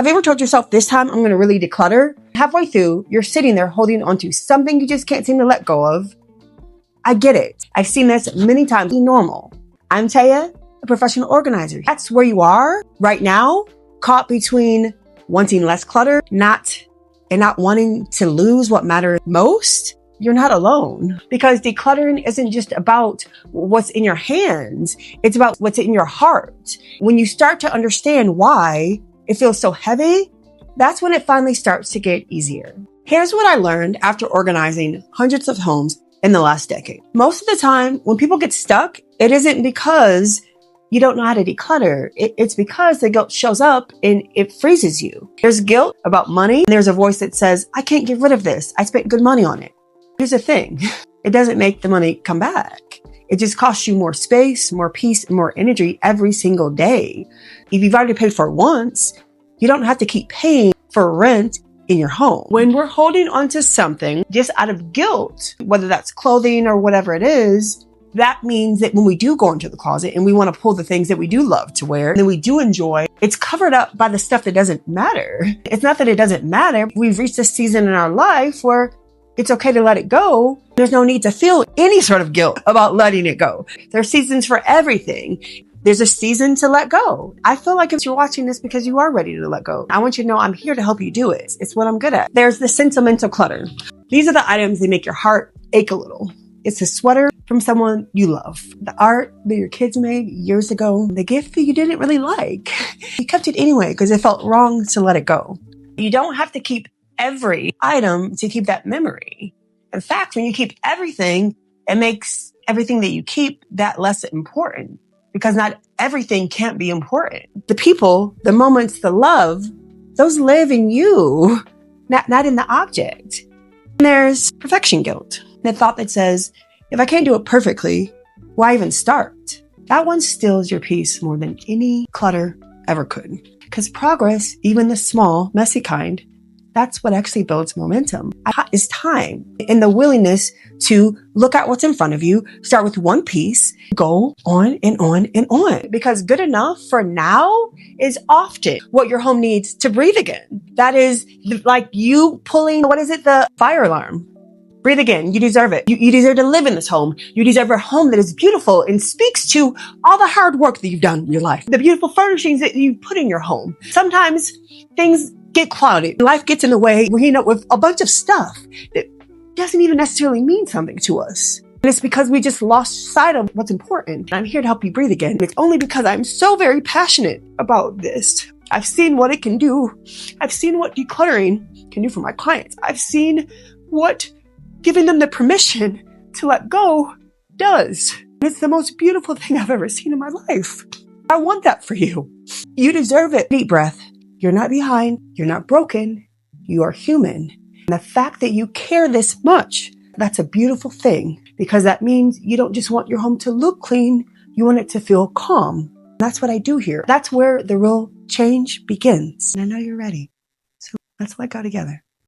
Have you ever told yourself, this time I'm going to really declutter? Halfway through, you're sitting there holding onto something you just can't seem to let go of. I get it. I've seen this many times. It's normal. I'm Taya, a professional organizer. That's where you are right now, caught between wanting less clutter, not wanting to lose what matters most. You're not alone, because decluttering isn't just about what's in your hands. It's about what's in your heart. When you start to understand why it feels so heavy, that's when it finally starts to get easier. Here's what I learned after organizing hundreds of homes in the last decade. Most of the time, when people get stuck, it isn't because you don't know how to declutter. It's because the guilt shows up and it freezes you. There's guilt about money. And there's a voice that says, I can't get rid of this. I spent good money on it. Here's the thing. It doesn't make the money come back. It just costs you more space, more peace, and more energy every single day. If you've already paid for it once, you don't have to keep paying for rent in your home. When we're holding onto something just out of guilt, whether that's clothing or whatever it is, that means that when we do go into the closet and we want to pull the things that we do love to wear and that we do enjoy, it's covered up by the stuff that doesn't matter. It's not that it doesn't matter. We've reached a season in our life where it's okay to let it go. There's no need to feel any sort of guilt about letting it go. There are seasons for everything. There's a season to let go. I feel like if you're watching this because you are ready to let go, I want you to know I'm here to help you do it. It's what I'm good at. There's the sentimental clutter. These are the items that make your heart ache a little. It's a sweater from someone you love. The art that your kids made years ago. The gift that you didn't really like. You kept it anyway because it felt wrong to let it go. You don't have to keep every item to keep that memory. In fact, when you keep everything, it makes everything that you keep that less important, because not everything can't be important. The people, the moments, the love, those live in you, not in the object. And there's perfection guilt, the thought that says, if I can't do it perfectly, why even start? That one steals your peace more than any clutter ever could. Because progress, even the small, messy kind, that's what actually builds momentum. Is time and the willingness to look at what's in front of you, start with one piece, go on and on and on. Because good enough for now is often what your home needs to breathe again. That is like you pulling, the fire alarm. Breathe again. You deserve it. You deserve to live in this home. You deserve a home that is beautiful and speaks to all the hard work that you've done in your life. The beautiful furnishings that you put in your home. Sometimes things get clouded. Life gets in the way. We're with a bunch of stuff that doesn't even necessarily mean something to us. And it's because we just lost sight of what's important. I'm here to help you breathe again. It's only because I'm so very passionate about this. I've seen what it can do. I've seen what decluttering can do for my clients. I've seen what giving them the permission to let go does. It's the most beautiful thing I've ever seen in my life. I want that for you. You deserve it. Deep breath. You're not behind. You're not broken. You are human. And the fact that you care this much, that's a beautiful thing, because that means you don't just want your home to look clean. You want it to feel calm. That's what I do here. That's where the real change begins. And I know you're ready. So let's let go together.